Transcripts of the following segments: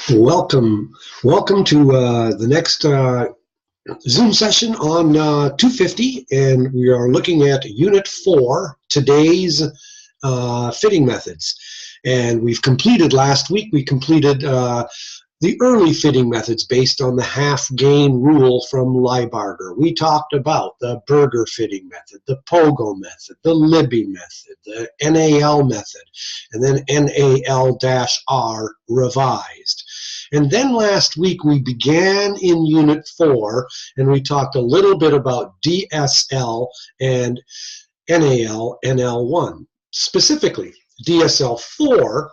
Welcome to the next Zoom session on 250, and we are looking at Unit 4, today's fitting methods. And we've completed last week, we completed the early fitting methods based on the half gain rule from Lybarger. We talked about the Berger fitting method, the Pogo method, the Libby method, the NAL method, and then NAL-R revised. And then last week we began in Unit 4, and we talked a little bit about DSL and NAL, NL1. Specifically, DSL4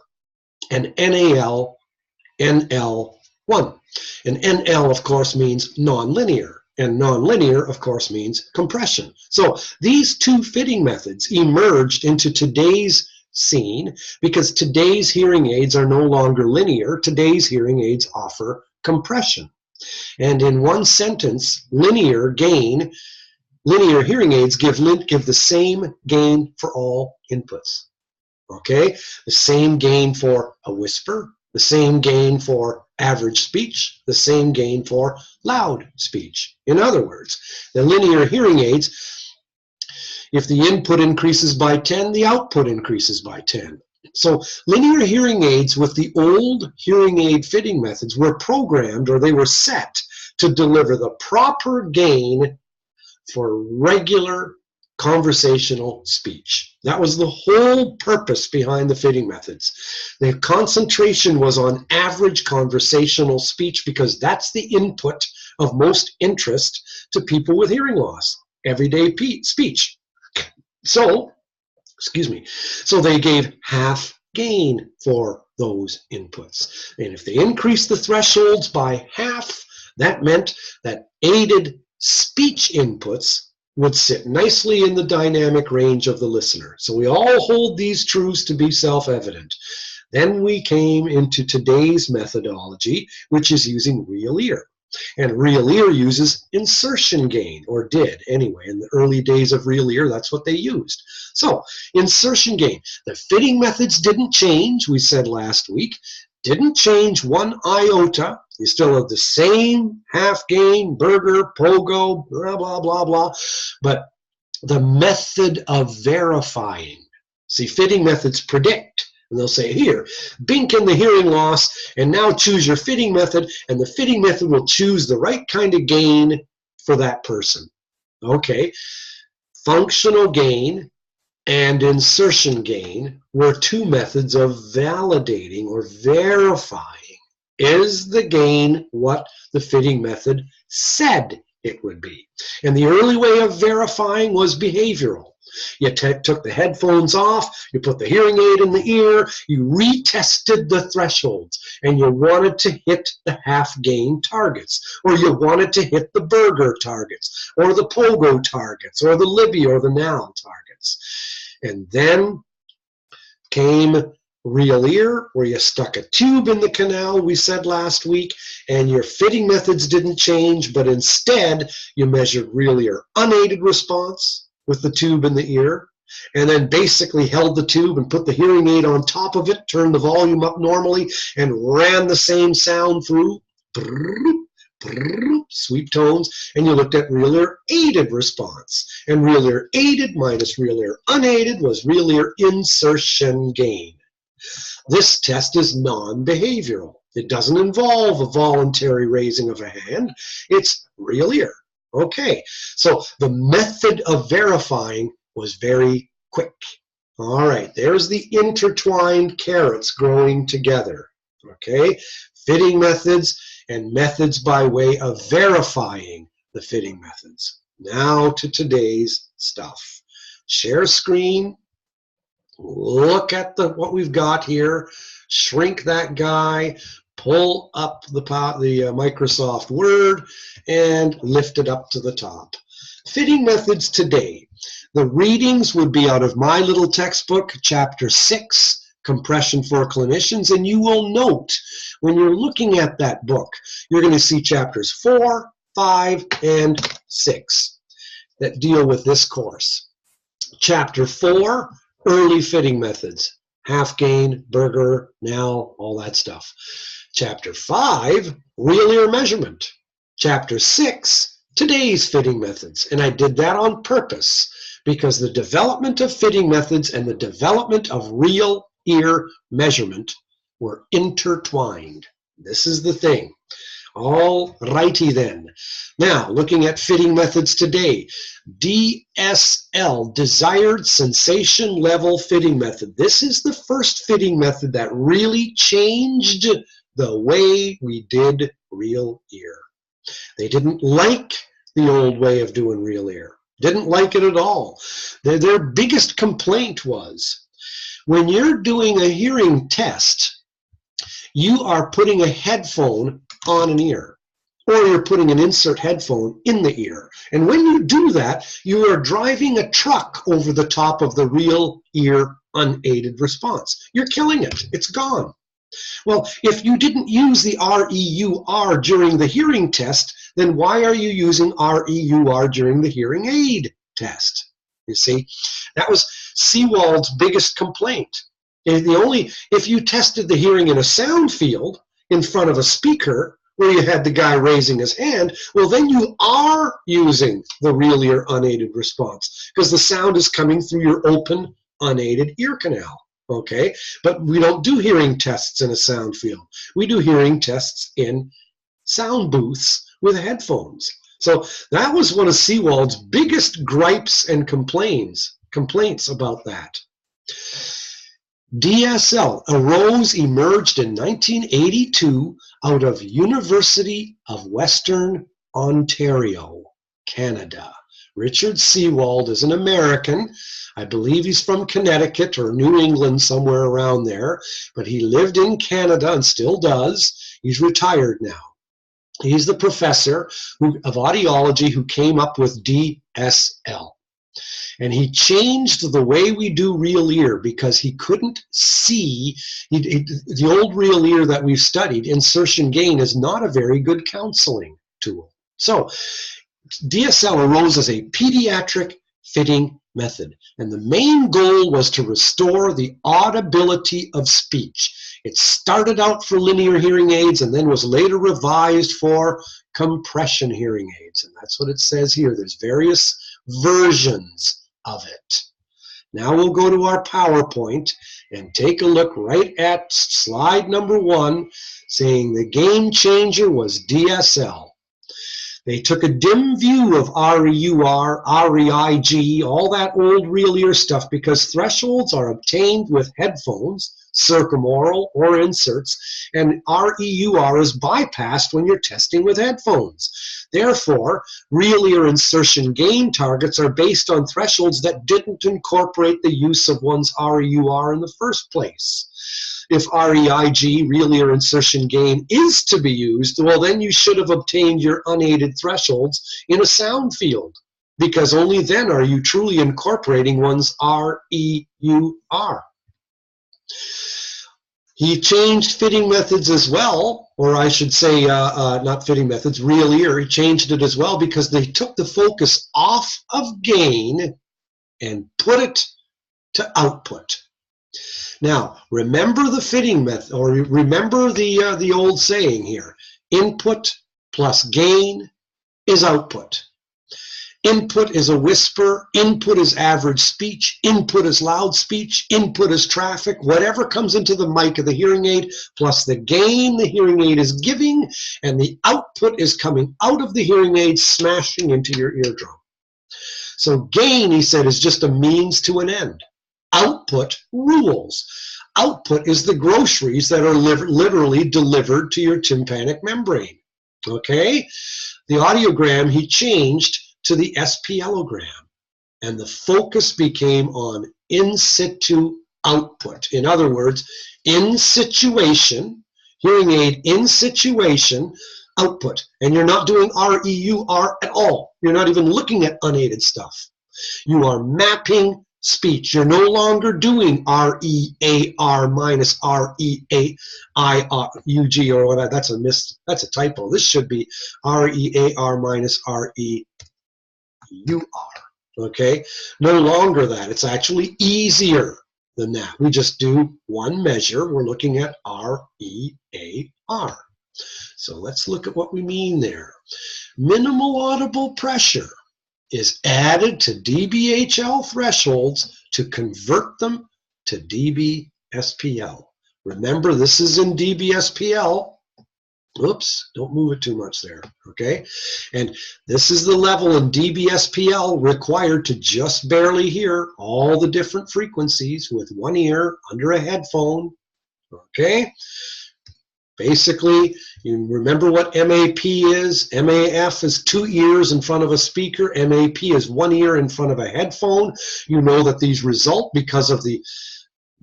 and NAL, NL1. And NL, of course, means nonlinear, and nonlinear, of course, means compression. So these two fitting methods emerged into today's scene because today's hearing aids are no longer linear. Today's hearing aids offer compression. And in one sentence, linear hearing aids give the same gain for all inputs. Okay? The same gain for a whisper, the same gain for average speech, the same gain for loud speech. In other words, the linear hearing aids, if the input increases by 10, the output increases by 10. So linear hearing aids with the old hearing aid fitting methods were programmed, or they were set to deliver the proper gain for regular conversational speech. That was the whole purpose behind the fitting methods. The concentration was on average conversational speech because that's the input of most interest to people with hearing loss, everyday speech. So they gave half gain for those inputs. And if they increased the thresholds by half, that meant that aided speech inputs would sit nicely in the dynamic range of the listener. So we all hold these truths to be self-evident. Then we came into today's methodology, which is using real ear. And real ear uses insertion gain, or did anyway. In the early days of real ear, that's what they used. So, insertion gain. The fitting methods didn't change, we said last week. Didn't change one iota. You still have the same half gain, Berger, Pogo, blah, blah, blah, blah. But the method of verifying. See, fitting methods predict. And they'll say, here, bink in the hearing loss, and now choose your fitting method, and the fitting method will choose the right kind of gain for that person. Okay, functional gain and insertion gain were two methods of validating or verifying. Is the gain what the fitting method said it would be? And the early way of verifying was behavioral. You took the headphones off, you put the hearing aid in the ear, you retested the thresholds, and you wanted to hit the half gain targets, or you wanted to hit the Berger targets, or the Pogo targets, or the Libby or the NAL targets. And then came real ear, where you stuck a tube in the canal, we said last week, and your fitting methods didn't change, but instead you measured real ear unaided response with the tube in the ear, and then basically held the tube and put the hearing aid on top of it, turned the volume up normally, and ran the same sound through, sweet tones, and you looked at real ear aided response. And real ear aided minus real ear unaided was real ear insertion gain. This test is non-behavioral. It doesn't involve a voluntary raising of a hand. It's real ear. Okay, so the method of verifying was very quick. All right, there's the intertwined carrots growing together. Okay, fitting methods and methods by way of verifying the fitting methods. Now to today's stuff. Share screen. Look at what we've got here. Shrink that guy. Pull up the Microsoft Word and lift it up to the top. Fitting methods today. The readings would be out of my little textbook, Chapter 6, Compression for Clinicians, and you will note when you're looking at that book, you're going to see Chapters 4, 5, and 6 that deal with this course. Chapter 4, Early Fitting Methods. half gain, Berger, Nell, all that stuff. Chapter 5, real ear measurement. Chapter 6, today's fitting methods. And I did that on purpose because the development of fitting methods and the development of real ear measurement were intertwined. This is the thing. All righty then. Now, looking at fitting methods today. DSL, desired sensation level fitting method. This is the first fitting method that really changed the way we did real ear. They didn't like the old way of doing real ear. Didn't like it at all. Their biggest complaint was, when you're doing a hearing test, you are putting a headphone on an ear, or you're putting an insert headphone in the ear. And when you do that, you are driving a truck over the top of the real ear unaided response. You're killing it. It's gone. Well, if you didn't use the REUR during the hearing test, then why are you using REUR during the hearing aid test? You see, that was Seewald's biggest complaint. If you tested the hearing in a sound field in front of a speaker where you had the guy raising his hand, well, then you are using the real ear unaided response because the sound is coming through your open unaided ear canal. Okay, but we don't do hearing tests in a sound field. We do hearing tests in sound booths with headphones. So that was one of Seewald's biggest gripes and complaints about that. DSL emerged in 1982 out of University of Western Ontario, Canada. Richard Seewald is an American. I believe he's from Connecticut or New England, somewhere around there, but he lived in Canada and still does. He's retired now. He's the professor of audiology who came up with DSL. And he changed the way we do real ear because he couldn't see. The old real ear that we've studied, insertion gain, is not a very good counseling tool. So DSL arose as a pediatric fitting method, and the main goal was to restore the audibility of speech. It started out for linear hearing aids and then was later revised for compression hearing aids, and that's what it says here. There's various versions of it. Now we'll go to our PowerPoint and take a look right at slide number 1, saying the game changer was DSL. They took a dim view of REUR, REIG, all that old real ear stuff because thresholds are obtained with headphones, circumoral or inserts, and REUR is bypassed when you're testing with headphones. Therefore, real ear insertion gain targets are based on thresholds that didn't incorporate the use of one's REUR in the first place. If REIG, real ear insertion gain, is to be used, well, then you should have obtained your unaided thresholds in a sound field, because only then are you truly incorporating one's REUR. He changed fitting methods as well, or I should say not fitting methods, real ear. He changed it as well because they took the focus off of gain and put it to output. Now, remember the fitting method, or remember the old saying here, input plus gain is output. Input is a whisper, input is average speech, input is loud speech, input is traffic, whatever comes into the mic of the hearing aid, plus the gain the hearing aid is giving, and the output is coming out of the hearing aid, smashing into your eardrum. So gain, he said, is just a means to an end. Output rules. Output is the groceries that are literally delivered to your tympanic membrane. Okay? The audiogram he changed to the SPLogram, and the focus became on in situ output. In other words, in situation, hearing aid in situation, output. And you're not doing REUR at all. You're not even looking at unaided stuff. You are mapping speech. You're no longer doing REAR minus REAIUG or whatever. That's a typo. This should be REAR minus REUR. Okay? No longer that. It's actually easier. than that. We just do one measure. We're looking at REAR. So let's look at what we mean there. Minimal audible pressure is added to dBHL thresholds to convert them to dBSPL. Remember, this is in dBSPL. Oops, don't move it too much there, okay? And this is the level in dBSPL required to just barely hear all the different frequencies with one ear under a headphone, okay? Basically, you remember what MAP is. MAF is 2 ears in front of a speaker. MAP is 1 ear in front of a headphone. You know that these result because of the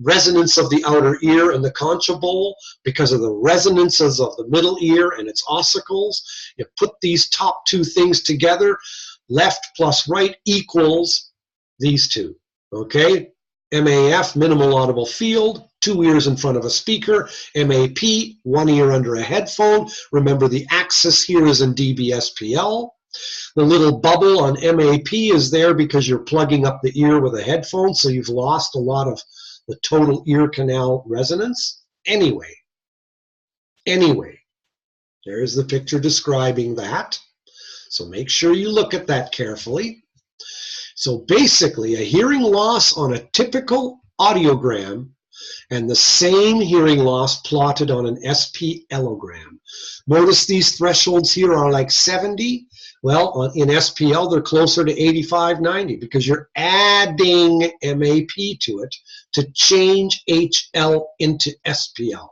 resonance of the outer ear and the concha bowl, because of the resonances of the middle ear and its ossicles. You put these top two things together, left plus right equals these two, okay? MAF, minimal audible field, 2 ears in front of a speaker. MAP, 1 ear under a headphone. Remember, the axis here is in dBSPL. The little bubble on MAP is there because you're plugging up the ear with a headphone, so you've lost a lot of the total ear canal resonance. Anyway, there's the picture describing that. So make sure you look at that carefully. So basically, a hearing loss on a typical audiogram and the same hearing loss plotted on an SPLogram. Notice these thresholds here are like 70. Well, in SPL, they're closer to 85, 90 because you're adding MAP to it to change HL into SPL.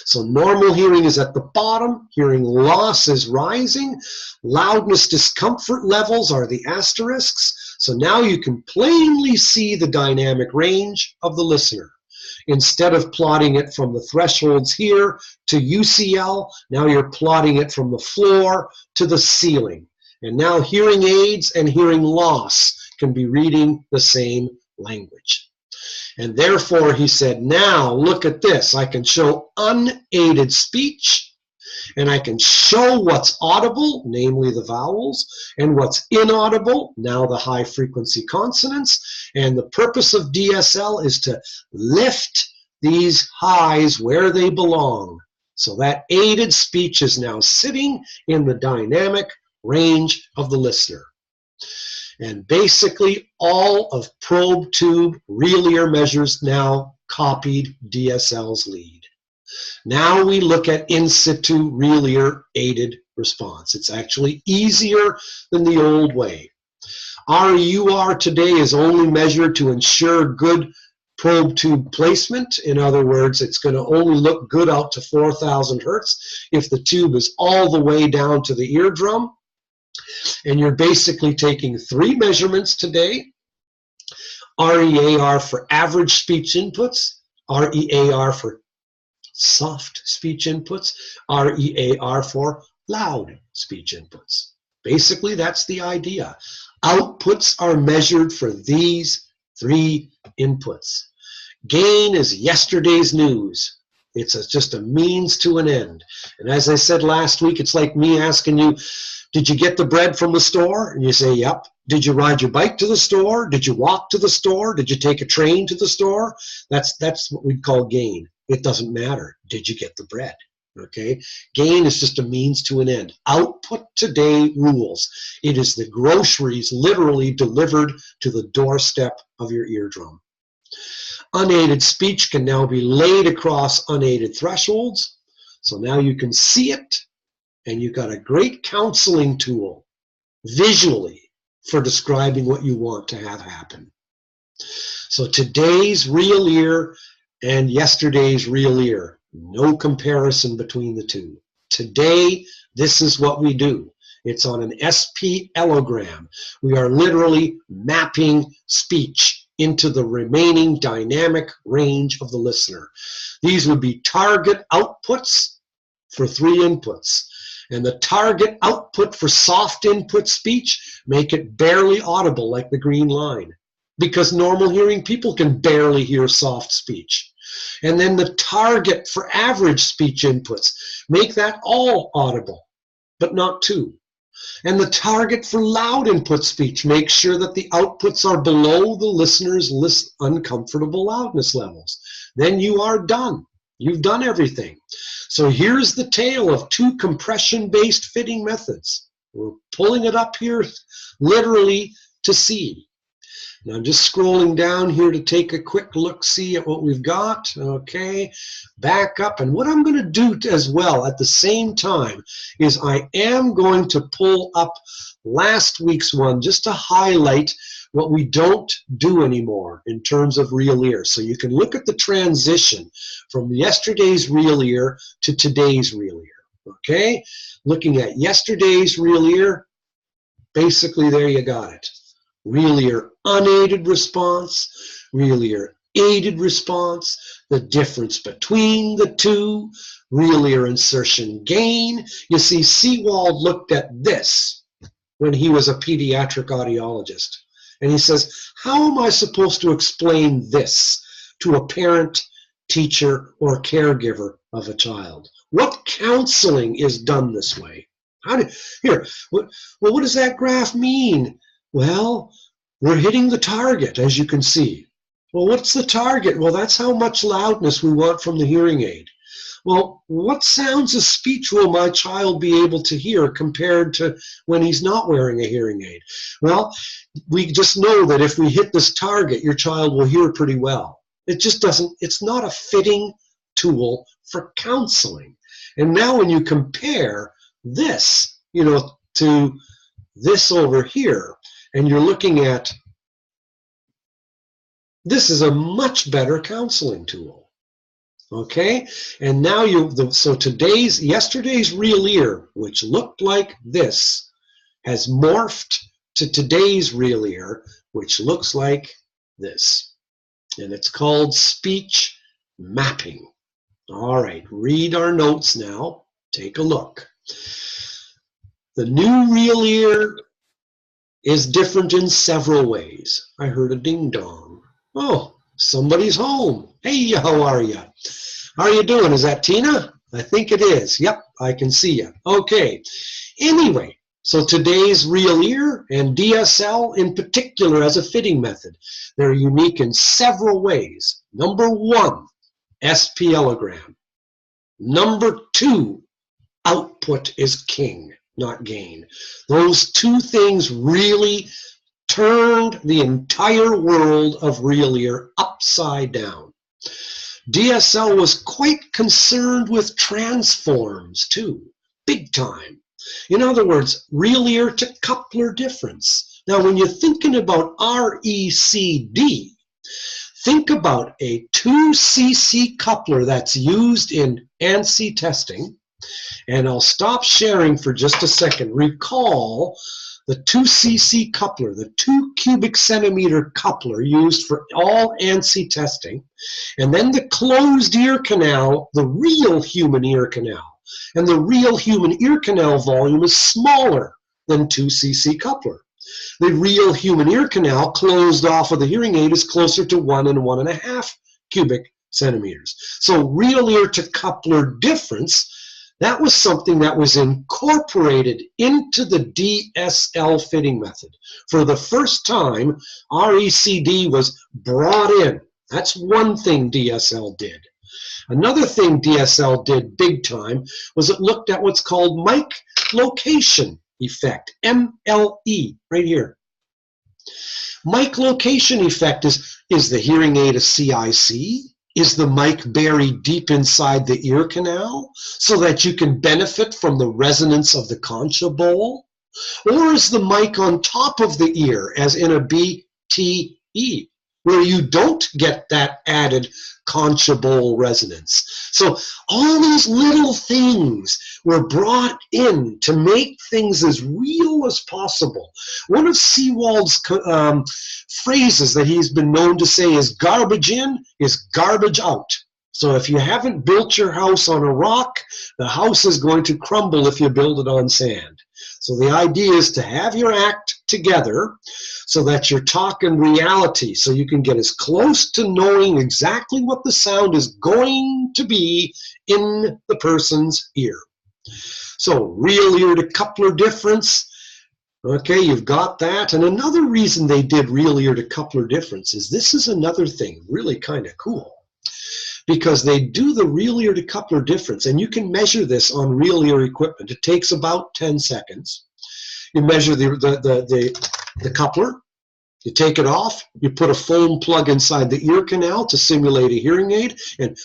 So normal hearing is at the bottom, hearing loss is rising, loudness discomfort levels are the asterisks. So now you can plainly see the dynamic range of the listener. Instead of plotting it from the thresholds here to UCL, now you're plotting it from the floor to the ceiling. And now hearing aids and hearing loss can be reading the same language. And therefore, he said, now look at this. I can show unaided speech, and I can show what's audible, namely the vowels, and what's inaudible, now the high frequency consonants. And the purpose of DSL is to lift these highs where they belong. So that aided speech is now sitting in the dynamic range of the listener. And basically all of probe tube real ear measures now copied DSL's lead. Now we look at in situ real ear aided response. It's actually easier than the old way. REUR today is only measured to ensure good probe tube placement. In other words, it's going to only look good out to 4,000 hertz if the tube is all the way down to the eardrum. And you're basically taking 3 measurements today. REAR for average speech inputs, REAR for soft speech inputs, REAR for loud speech inputs. Basically, that's the idea. Outputs are measured for these 3 inputs. Gain is yesterday's news. It's just a means to an end. And as I said last week, it's like me asking you, did you get the bread from the store? And you say, yep. Did you ride your bike to the store? Did you walk to the store? Did you take a train to the store? That's what we'd call gain. It doesn't matter. Did you get the bread? Okay? Gain is just a means to an end. Output today rules. It is the groceries literally delivered to the doorstep of your eardrum. Unaided speech can now be laid across unaided thresholds. So now you can see it. And you've got a great counseling tool visually for describing what you want to have happen. So today's real ear and yesterday's real ear, no comparison between the two. Today, this is what we do. It's on an SPLogram. We are literally mapping speech into the remaining dynamic range of the listener. These would be target outputs for 3 inputs. And the target output for soft input speech, make it barely audible like the green line. Because normal hearing people can barely hear soft speech. And then the target for average speech inputs, make that all audible, but not 2. And the target for loud input speech, make sure that the outputs are below the listener's uncomfortable loudness levels. Then you are done. You've done everything. So here's the tale of two compression-based fitting methods. We're pulling it up here literally to see. Now I'm just scrolling down here to take a quick look-see at what we've got. Okay, back up. And what I'm going to do as well at the same time is I am going to pull up last week's one just to highlight what we don't do anymore in terms of real ear. So you can look at the transition from yesterday's real ear to today's real ear. Okay, looking at yesterday's real ear, basically there you got it. Real ear unaided response, real ear aided response, the difference between the two, real ear insertion gain. You see, Seewald looked at this when he was a pediatric audiologist. And he says, how am I supposed to explain this to a parent, teacher, or caregiver of a child? What counseling is done this way? What does that graph mean? Well, we're hitting the target, as you can see. Well, what's the target? Well, that's how much loudness we want from the hearing aid. Well, what sounds of speech will my child be able to hear compared to when he's not wearing a hearing aid? Well, we just know that if we hit this target, your child will hear pretty well. It just doesn't, it's not a fitting tool for counseling. And now when you compare this, to this over here, and you're looking at, this is a much better counseling tool. Okay, and now so yesterday's real ear, which looked like this, has morphed to today's real ear, which looks like this. And it's called speech mapping. All right, read our notes now. Take a look. The new real ear is different in several ways. I heard a ding dong. Oh, somebody's home. Hey, how are you? How are you doing? Is that Tina? I think it is. Yep, I can see you. Okay. Anyway, so today's real ear and DSL in particular as a fitting method, they're unique in several ways. Number one, SPLogram. Number two, output is king, not gain. Those two things really turned the entire world of real ear upside down. DSL was quite concerned with transforms too, big time. In other words, real ear to coupler difference. Now when you're thinking about RECD, think about a 2cc coupler that's used in ANSI testing. And I'll stop sharing for just a second. Recall the 2cc coupler, the 2 cubic centimeter coupler used for all ANSI testing, and then the closed ear canal, the real human ear canal. And the real human ear canal volume is smaller than 2cc coupler. The real human ear canal closed off of the hearing aid is closer to 1 and 1.5 cubic centimeters. So real ear to coupler difference, that was something that was incorporated into the DSL fitting method. For the first time, RECD was brought in. That's one thing DSL did. Another thing DSL did big time was it looked at what's called mic location effect, MLE, right here. Mic location effect is the hearing aid a CIC? Is the mic buried deep inside the ear canal so that you can benefit from the resonance of the concha bowl? Or is the mic on top of the ear, as in a BTE, where you don't get that added concha bowl resonance? So all these little things were brought in to make things as real as possible. One of Seewald's phrases that he's been known to say is garbage in is garbage out. So if you haven't built your house on a rock, the house is going to crumble if you build it on sand. So the idea is to have your act together so that you're talking reality, so you can get as close to knowing exactly what the sound is going to be in the person's ear. So real ear to coupler difference, Okay, you've got that. And another reason they did real ear to coupler difference is this is another thing really kind of cool. Because they do the real ear to coupler difference, and you can measure this on real ear equipment. It takes about 10 seconds. You measure the coupler, you take it off, you put a foam plug inside the ear canal to simulate a hearing aid, and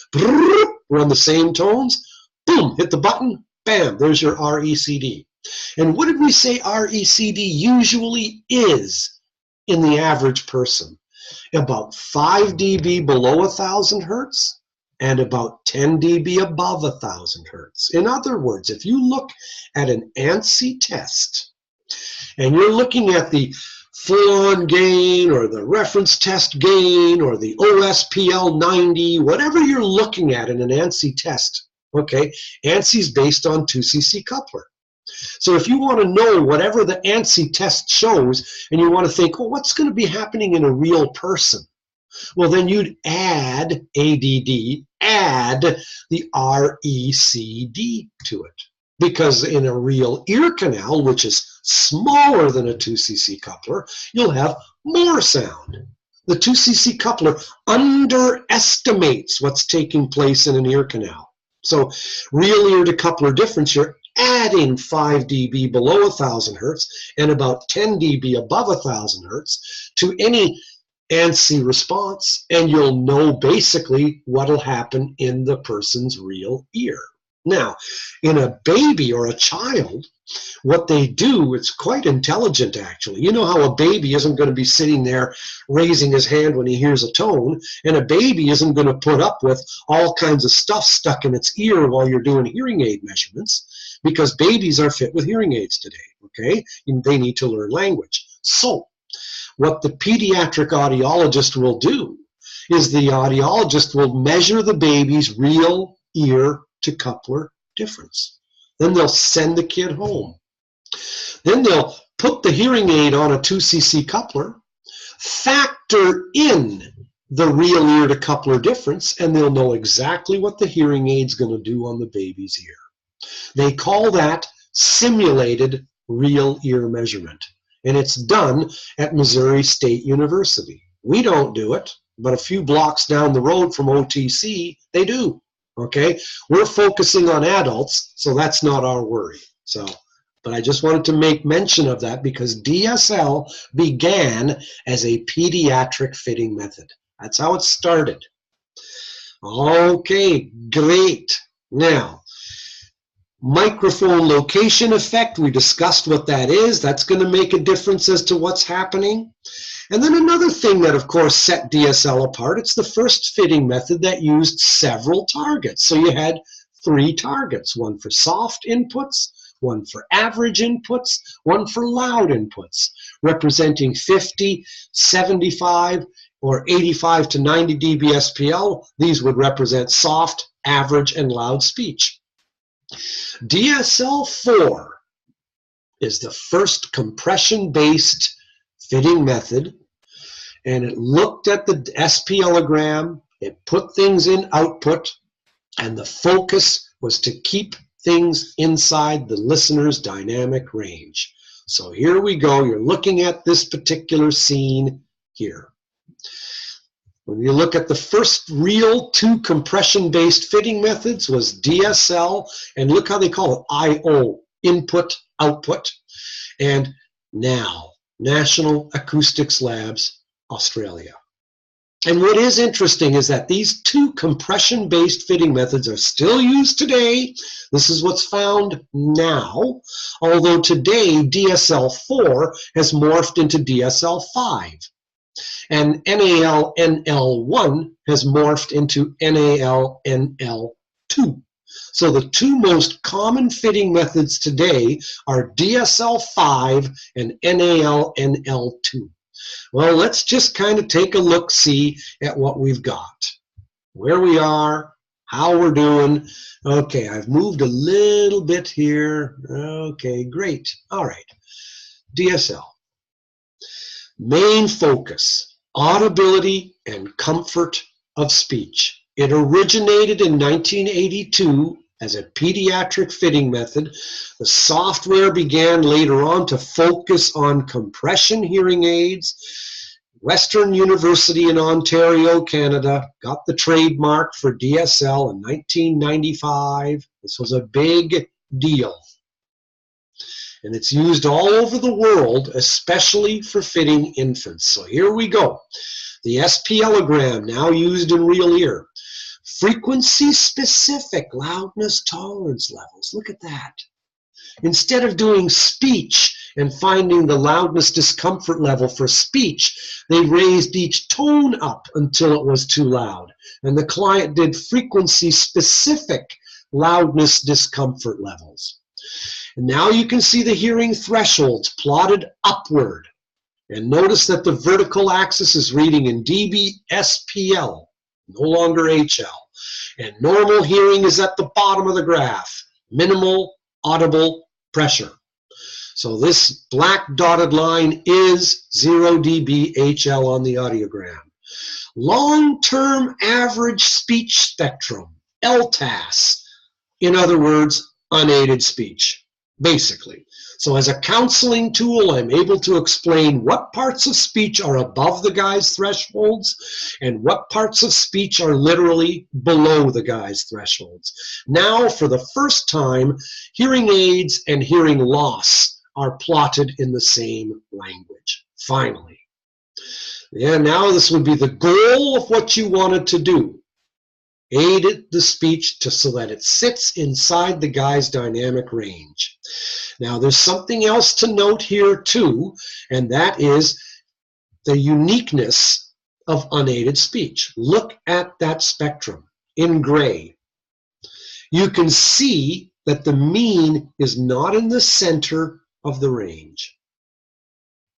run the same tones, boom, hit the button, bam, there's your RECD. And what did we say RECD usually is in the average person? About 5 dB below 1,000 hertz and about 10 dB above 1,000 hertz. In other words, if you look at an ANSI test and you're looking at the full-on gain or the reference test gain or the OSPL 90, whatever you're looking at in an ANSI test, okay, ANSI is based on 2cc coupler. So if you want to know whatever the ANSI test shows and you want to think, well, what's going to be happening in a real person? Well, then you'd add ADD, add the RECD to it. Because in a real ear canal, which is smaller than a 2cc coupler, you'll have more sound. The 2cc coupler underestimates what's taking place in an ear canal. So real ear to coupler difference, you're adding 5 dB below 1,000 hertz and about 10 dB above 1,000 hertz to any ANSI response, and you'll know basically what'll happen in the person's real ear. Now, in a baby or a child, what they do, it's quite intelligent actually. You know how a baby isn't going to be sitting there raising his hand when he hears a tone, and a baby isn't going to put up with all kinds of stuff stuck in its ear while you're doing hearing aid measurements, because babies are fit with hearing aids today, okay? And they need to learn language. So, what the pediatric audiologist will do is the audiologist will measure the baby's real ear to coupler difference. Then they'll send the kid home. Then they'll put the hearing aid on a 2cc coupler, factor in the real ear to coupler difference, and they'll know exactly what the hearing aid's going to do on the baby's ear. They call that simulated real ear measurement. And it's done at Missouri State University. We don't do it, but a few blocks down the road from OTC, they do. Okay, we're focusing on adults, so that's not our worry. So, but I just wanted to make mention of that because DSL began as a pediatric fitting method. That's how it started. Okay, great. Now, microphone location effect, we discussed what that is. That's going to make a difference as to what's happening. And then another thing that, of course, set DSL apart, it's the first fitting method that used several targets. So you had 3 targets, one for soft inputs, one for average inputs, one for loud inputs, representing 50, 75, or 85 to 90 dB SPL. These would represent soft, average, and loud speech. DSL-4 is the first compression-based fitting method, and it looked at the SPLogram, it put things in output, and the focus was to keep things inside the listener's dynamic range. So here we go, you're looking at this particular scene here. When you look at the first real 2 compression-based fitting methods was DSL, and look how they call it, I/O, input, output, and now, National Acoustics Labs, Australia. And what is interesting is that these 2 compression-based fitting methods are still used today. This is what's found now, although today DSL-4 has morphed into DSL-5. And NAL-NL1 has morphed into NAL-NL2. So the 2 most common fitting methods today are DSL-5 and NAL-NL2. Well, let's just kind of take a look-see at what we've got. Where we are, how we're doing. Okay, I've moved a little bit here. Okay, great. All right. DSL. Main focus, audibility and comfort of speech. It originated in 1982 as a pediatric fitting method. The software began later on to focus on compression hearing aids. Western University in Ontario, Canada, got the trademark for DSL in 1995. This was a big deal. And it's used all over the world, especially for fitting infants. So here we go. The SPLogram, now used in real ear. Frequency-specific loudness tolerance levels. Look at that. Instead of doing speech and finding the loudness discomfort level for speech, they raised each tone up until it was too loud. And the client did frequency-specific loudness discomfort levels. And now you can see the hearing thresholds plotted upward. And notice that the vertical axis is reading in dB SPL, no longer HL. And normal hearing is at the bottom of the graph, minimal audible pressure. So this black dotted line is 0 dB HL on the audiogram. Long-term average speech spectrum, LTAS, in other words, unaided speech, basically. So as a counseling tool, I'm able to explain what parts of speech are above the guy's thresholds and what parts of speech are literally below the guy's thresholds. Now, for the first time, hearing aids and hearing loss are plotted in the same language, finally. Yeah, now this would be the goal of what you wanted to do. Aid the speech so that it sits inside the guy's dynamic range. Now there's something else to note here too, and that is the uniqueness of unaided speech. Look at that spectrum in gray. You can see that the mean is not in the center of the range.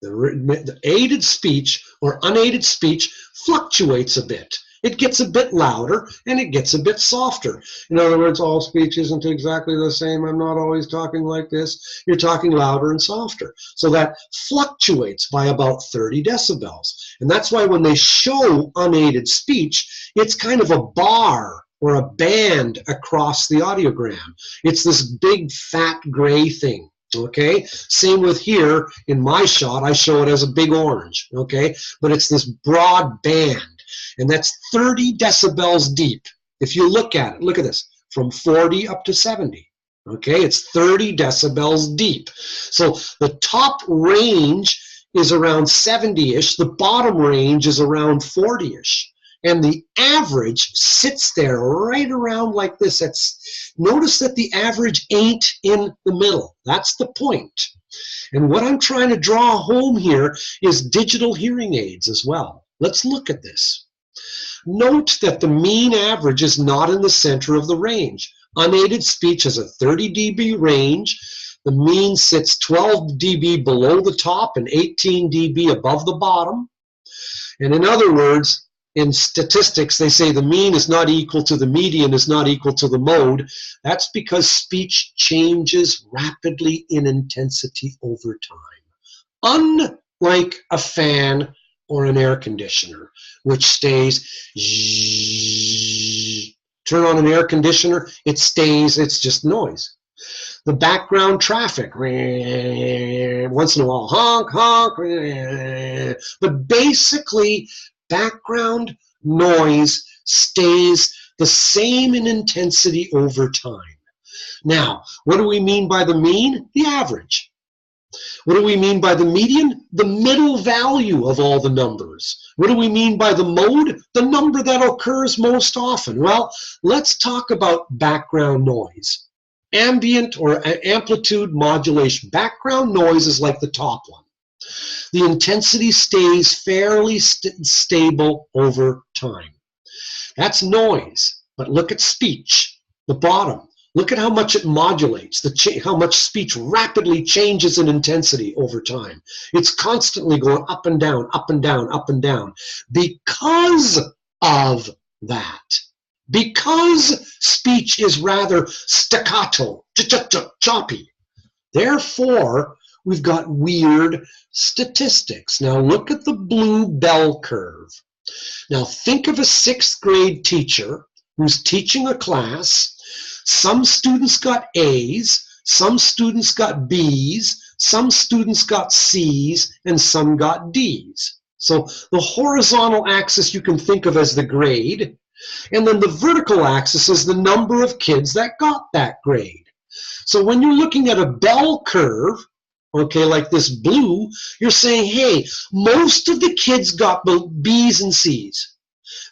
The aided speech or unaided speech fluctuates a bit. It gets a bit louder and it gets a bit softer. In other words, all speech isn't exactly the same. I'm not always talking like this. You're talking louder and softer. So that fluctuates by about 30 decibels. And that's why when they show unaided speech, it's kind of a bar or a band across the audiogram. It's this big fat gray thing. Okay, same with here in my shot, I show it as a big orange, okay, but it's this broad band, and that's 30 decibels deep. If you look at it, look at this, from 40 up to 70, okay, it's 30 decibels deep. So the top range is around 70-ish, the bottom range is around 40-ish. And the average sits there right around like this. Notice that the average ain't in the middle. That's the point. And what I'm trying to draw home here is digital hearing aids as well. Let's look at this. Note that the mean average is not in the center of the range. Unaided speech has a 30 dB range. The mean sits 12 dB below the top and 18 dB above the bottom. And in other words, in statistics, they say the mean is not equal to the median is not equal to the mode. That's because speech changes rapidly in intensity over time. Unlike a fan or an air conditioner, which stays zzz. Turn on an air conditioner, it stays, it's just noise. The background traffic, once in a while, honk, honk, but basically, background noise stays the same in intensity over time. Now, what do we mean by the mean? The average. What do we mean by the median? The middle value of all the numbers. What do we mean by the mode? The number that occurs most often. Well, let's talk about background noise. Ambient or amplitude modulation. Background noise is like the top one. The intensity stays fairly stable over time. That's noise, but look at speech, the bottom. Look at how much it modulates, how much speech rapidly changes in intensity over time. It's constantly going up and down, up and down, up and down. Because of that, because speech is rather staccato, choppy, therefore, we've got weird statistics. Now look at the blue bell curve. Now think of a 6th grade teacher who's teaching a class. Some students got A's, some students got B's, some students got C's, and some got D's. So the horizontal axis you can think of as the grade, and then the vertical axis is the number of kids that got that grade. So when you're looking at a bell curve, okay, like this blue, you're saying, hey, most of the kids got B's and C's.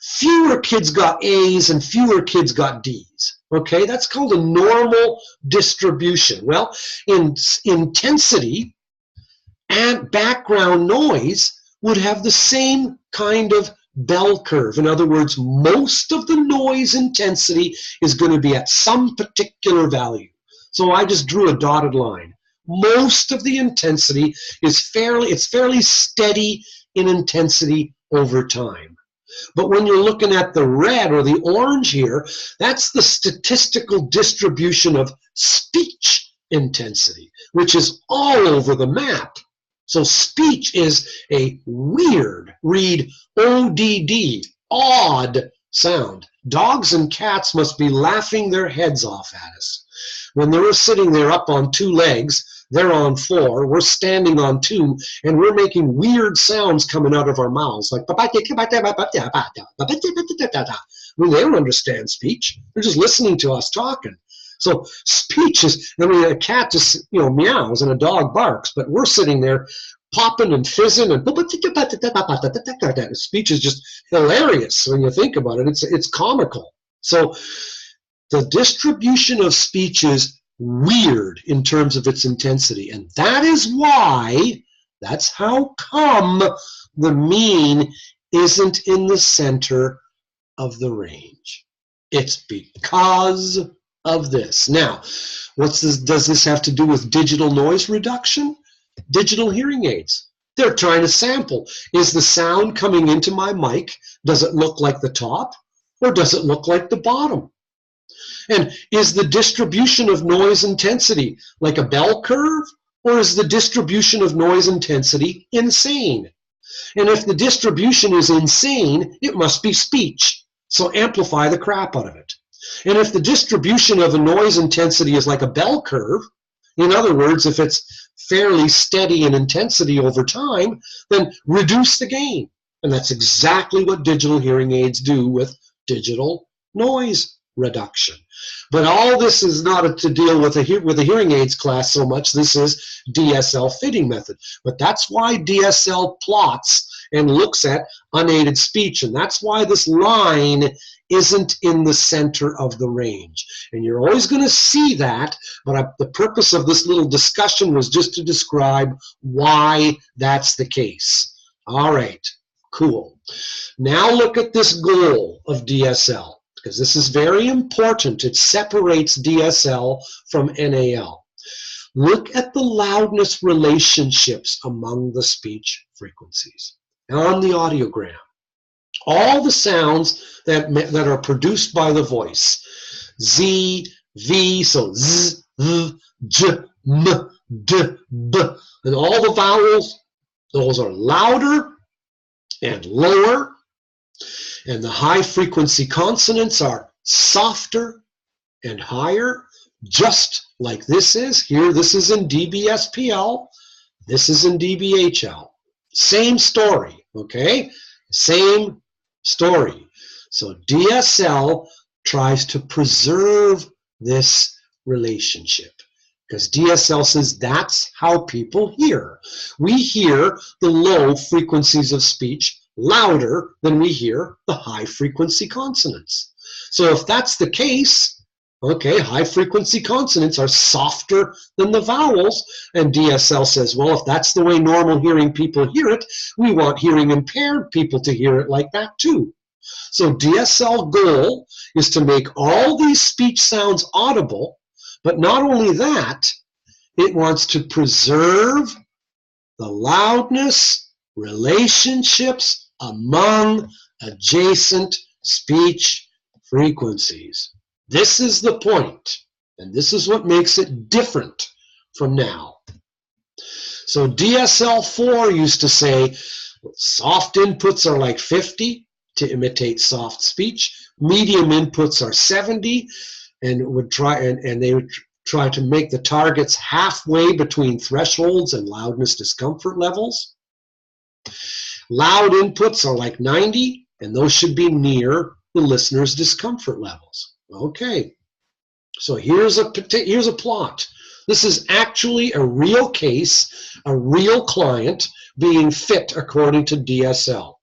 Fewer kids got A's and fewer kids got D's. Okay, that's called a normal distribution. Well, in intensity and background noise would have the same kind of bell curve. In other words, most of the noise intensity is going to be at some particular value. So I just drew a dotted line. Most of the intensity is fairly steady in intensity over time. But when you're looking at the red or the orange here, that's the statistical distribution of speech intensity, which is all over the map. So speech is a weird, read ODD, odd sound. Dogs and cats must be laughing their heads off at us. When they were sitting there up on 2 legs, they're on 4, we're standing on 2, and we're making weird sounds coming out of our mouths, like I mean, they don't understand speech. They're just listening to us talking. So speech is, I mean, a cat just, meows and a dog barks, but we're sitting there popping and fizzing and speech is just hilarious when you think about it. It's comical. So the distribution of speech is weird in terms of its intensity, and that's how come the mean isn't in the center of the range. It's because of this. Now, does this have to do with digital noise reduction? Digital hearing aids. They're trying to sample. Is the sound coming into my mic, does it look like the top, or does it look like the bottom? And is the distribution of noise intensity like a bell curve, or is the distribution of noise intensity insane? And if the distribution is insane, it must be speech. So amplify the crap out of it. And if the distribution of a noise intensity is like a bell curve, in other words, if it's fairly steady in intensity over time, then reduce the gain. And that's exactly what digital hearing aids do with digital noise reduction. But all this is not to deal with a hearing aids class so much. This is DSL fitting method. But that's why DSL plots and looks at unaided speech, and that's why this line isn't in the center of the range. And you're always going to see that, but the purpose of this little discussion was just to describe why that's the case. All right, cool. Now look at this goal of DSL, because this is very important. It separates DSL from NAL. Look at the loudness relationships among the speech frequencies on the audiogram. All the sounds that are produced by the voice, Z, V, so Z, V, J, M, D, B, and all the vowels, those are louder and lower, and the high frequency consonants are softer and higher, just like this is. Here, this is in dB-SPL, this is in dB-HL. Same story, okay? Same story. So DSL tries to preserve this relationship because DSL says that's how people hear. We hear the low frequencies of speech louder than we hear the high frequency consonants. So if that's the case, okay, high frequency consonants are softer than the vowels, and DSL says, well, if that's the way normal hearing people hear it, we want hearing impaired people to hear it like that too. So DSL goal is to make all these speech sounds audible, but not only that, it wants to preserve the loudness relationships among adjacent speech frequencies. This is the point, and this is what makes it different from now. So DSL-4 used to say soft inputs are like 50 to imitate soft speech, medium inputs are 70, and would try, and they would try to make the targets halfway between thresholds and loudness discomfort levels. Loud inputs are like 90, and those should be near the listener's discomfort levels. Okay, so here's a plot. This is actually a real case, a real client being fit according to DSL.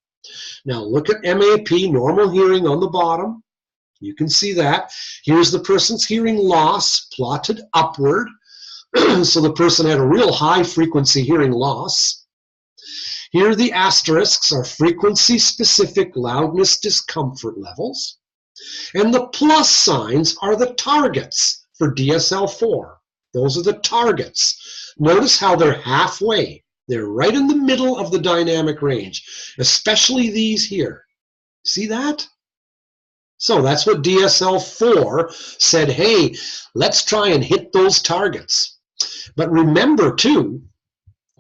Now look at MAP, normal hearing on the bottom. You can see that. Here's the person's hearing loss plotted upward. So the person had a real high frequency hearing loss. Here the asterisks are frequency specific loudness discomfort levels. And the plus signs are the targets for DSL-4. Those are the targets. Notice how they're halfway. They're right in the middle of the dynamic range, especially these here. See that? So that's what DSL-4 said, hey, let's try and hit those targets. But remember too,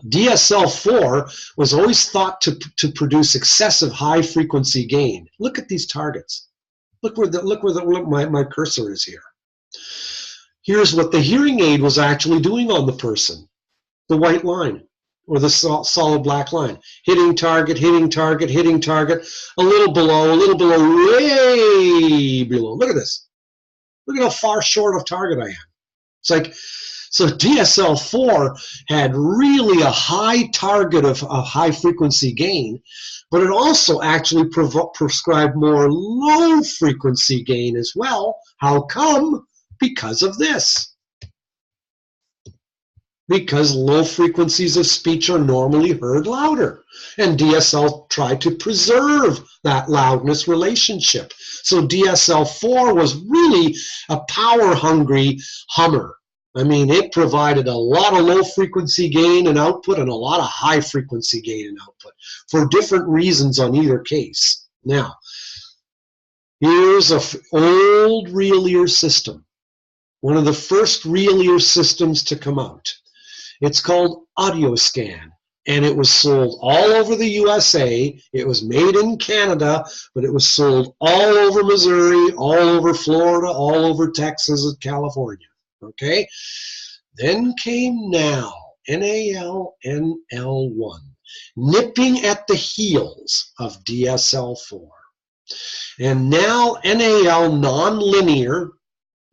DSL-4 was always thought to produce excessive high frequency gain. Look at these targets. Look where my cursor is here. Here's what the hearing aid was actually doing on the person. The white line, or the solid black line. Hitting target, hitting target, hitting target, a little below, way below. Look at this. Look at how far short of target I am. It's like, so DSL-4 had really a high target of high frequency gain, but it also actually prescribed more low frequency gain as well. How come? Because of this. Because low frequencies of speech are normally heard louder. And DSL tried to preserve that loudness relationship. So DSL-4 was really a power-hungry hummer. I mean, it provided a lot of low frequency gain and output and a lot of high frequency gain and output for different reasons on either case. Now, here's an old real ear system. One of the first real ear systems to come out. It's called AudioScan, and it was sold all over the USA. It was made in Canada, but it was sold all over Missouri, all over Florida, all over Texas and California. Okay? Then came NAL, NAL-NL1, nipping at the heels of DSL-4. And NAL, NAL nonlinear,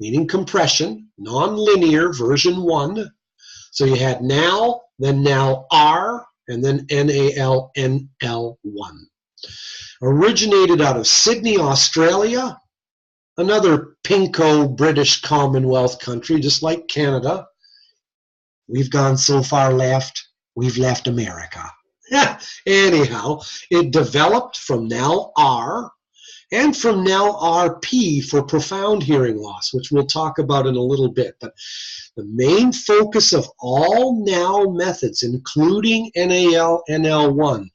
meaning compression, nonlinear version 1. So you had NAL, then NAL-R, and then NAL-NL1. Originated out of Sydney, Australia, another pinko British Commonwealth country, just like Canada. We've gone so far left, we've left America. Anyhow, it developed from NAL-R and from NAL-RP for profound hearing loss, which we'll talk about in a little bit. But the main focus of all NAL methods, including NAL-NL1,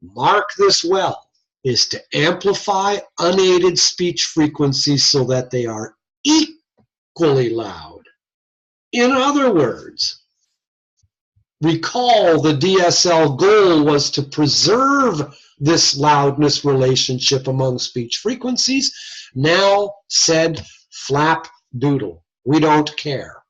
mark this well, is to amplify unaided speech frequencies so that they are equally loud. In other words, recall the DSL goal was to preserve this loudness relationship among speech frequencies. NAL said, flap doodle. We don't care.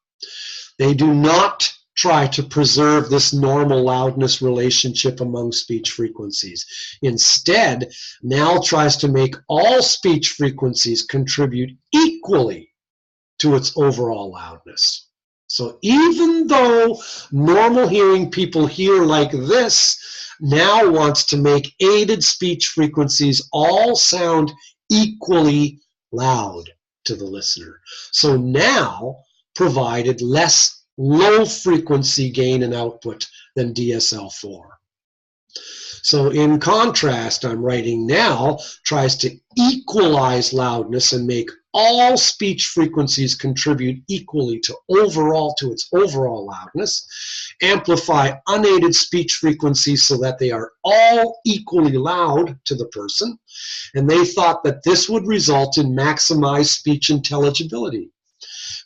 They do not try to preserve this normal loudness relationship among speech frequencies. Instead, NAL tries to make all speech frequencies contribute equally to its overall loudness. So even though normal hearing people hear like this, NAL wants to make aided speech frequencies all sound equally loud to the listener. So NAL provided less low frequency gain and output than DSL-4. So in contrast, I'm writing NAL tries to equalize loudness and make all speech frequencies contribute equally to its overall loudness, amplify unaided speech frequencies so that they are all equally loud to the person, and they thought that this would result in maximized speech intelligibility.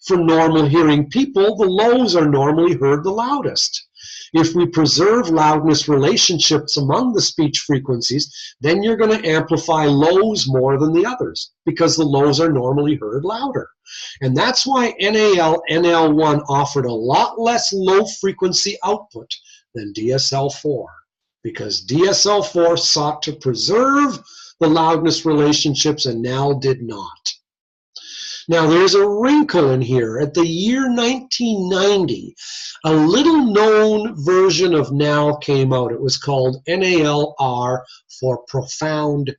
For normal hearing people, the lows are normally heard the loudest. if we preserve loudness relationships among the speech frequencies, then you're going to amplify lows more than the others because the lows are normally heard louder. And that's why NAL NL1 offered a lot less low frequency output than DSL4, because DSL4 sought to preserve the loudness relationships and NAL did not. Now, there's a wrinkle in here. At the year 1990, a little-known version of NAL came out. It was called NALR for profound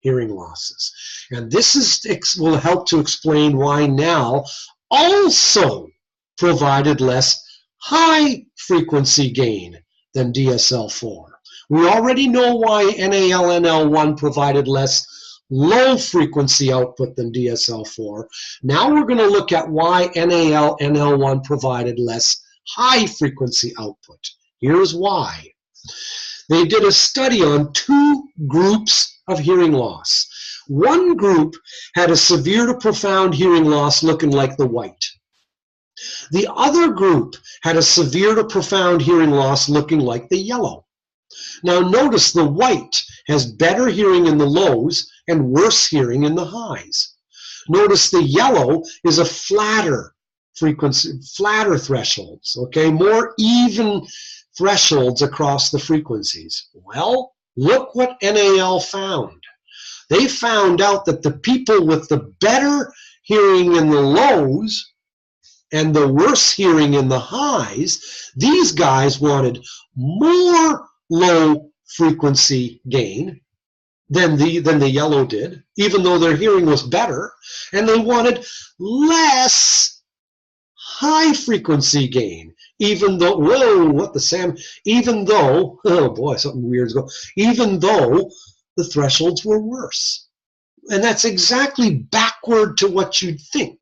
hearing losses. And this will help to explain why NAL also provided less high-frequency gain than DSL4. We already know why NAL NL1 provided less low frequency output than DSL4. Now we're going to look at why NAL NL1 provided less high frequency output. Here's why. They did a study on two groups of hearing loss. One group had a severe to profound hearing loss looking like the white. The other group had a severe to profound hearing loss looking like the yellow. Now notice the white has better hearing in the lows and worse hearing in the highs. Notice the yellow is a flatter frequency, flatter thresholds, okay, more even thresholds across the frequencies. Well, look what NAL found. They found out that the people with the better hearing in the lows and the worse hearing in the highs, these guys wanted more low frequency gain than the yellow did, even though their hearing was better, and they wanted less high frequency gain, even though, whoa, what the Sam, even though, oh boy, something weird's going, even though the thresholds were worse. And that's exactly backward to what you'd think.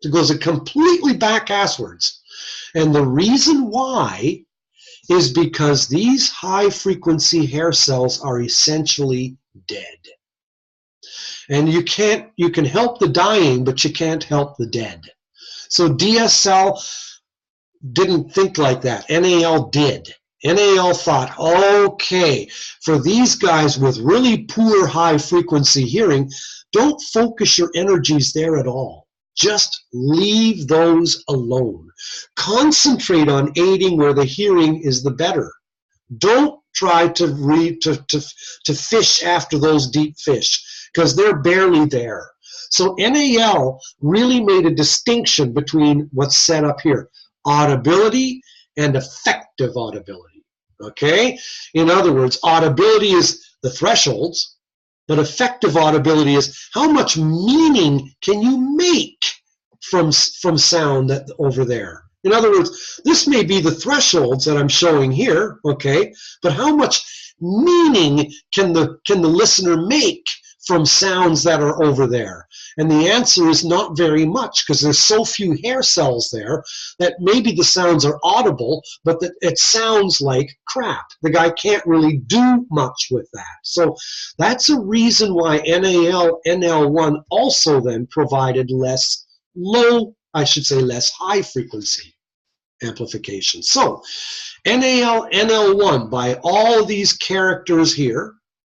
It goes completely back-asswards. And the reason why is because these high-frequency hair cells are essentially dead. And you can help the dying, but you can't help the dead. So DSL didn't think like that. NAL did. NAL thought, okay, for these guys with really poor high-frequency hearing, don't focus your energies there at all. Just leave those alone. Concentrate on aiding where the hearing is the better. Don't try to fish after those deep fish, because they're barely there. So NAL really made a distinction between what's set up here, audibility and effective audibility. Okay? In other words, audibility is the thresholds, but effective audibility is how much meaning can you make from sound that over there. In other words, this may be the thresholds that I'm showing here, okay, but how much meaning can the listener make from sounds that are over there? And the answer is not very much, because there's so few hair cells there that maybe the sounds are audible, but that it sounds like crap. The guy can't really do much with that. So that's a reason why NAL NL1 also then provided less high frequency amplification. So NAL NL1, by all these characters here,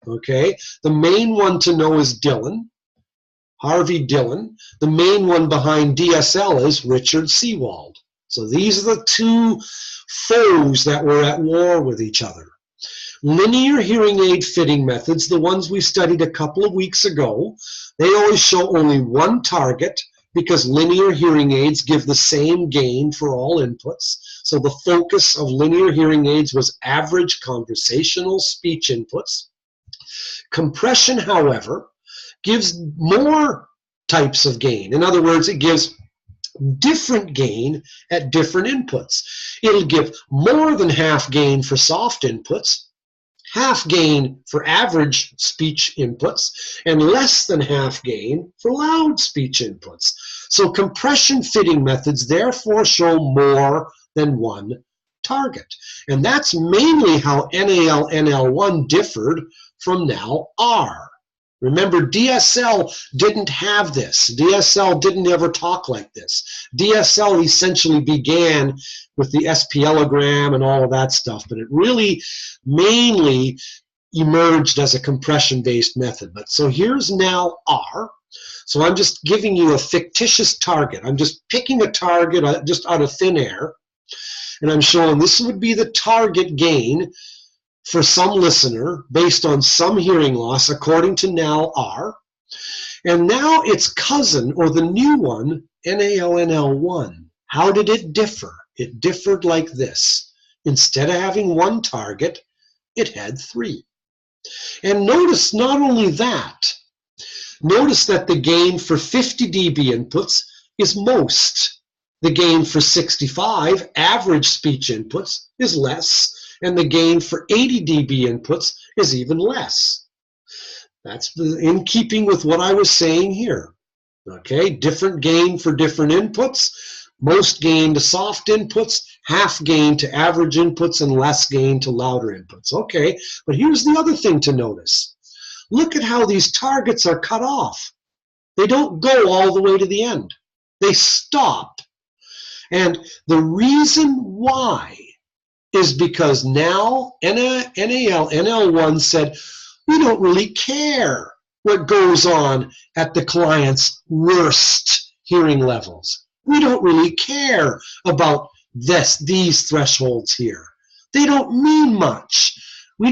okay, the main one to know is Dylan, Harvey Dylan. The main one behind DSL is Richard Seewald. So these are the two foes that were at war with each other. Linear hearing aid fitting methods, the ones we studied a couple of weeks ago, they always show only one target, because linear hearing aids give the same gain for all inputs. So the focus of linear hearing aids was average conversational speech inputs. Compression, however, gives more types of gain. In other words, it gives different gain at different inputs. It'll give more than half gain for soft inputs, half gain for average speech inputs, and less than half gain for loud speech inputs. So compression fitting methods therefore show more than one target. And that's mainly how NAL NL1 differed from NAL-R. Remember, DSL didn't have this. DSL didn't ever talk like this. DSL essentially began with the SPLogram and all of that stuff, but it really mainly emerged as a compression-based method. But so here's now R. So I'm just giving you a fictitious target. I'm just picking a target just out of thin air, and I'm showing this would be the target gain for some listener based on some hearing loss according to now R. And now its cousin, or the new one, NALNL1. How did it differ? It differed like this. Instead of having one target, it had 3. And notice not only that, notice that the gain for 50 dB inputs is most. The gain for 65 average speech inputs is less, and the gain for 80 dB inputs is even less. That's in keeping with what I was saying here. Okay, different gain for different inputs, most gain to soft inputs, half gain to average inputs, and less gain to louder inputs. Okay, but here's the other thing to notice. Look at how these targets are cut off. They don't go all the way to the end. They stop. And the reason why is because now NALNL1 said, we don't really care what goes on at the client's worst hearing levels. We don't really care about these thresholds here. They don't mean much.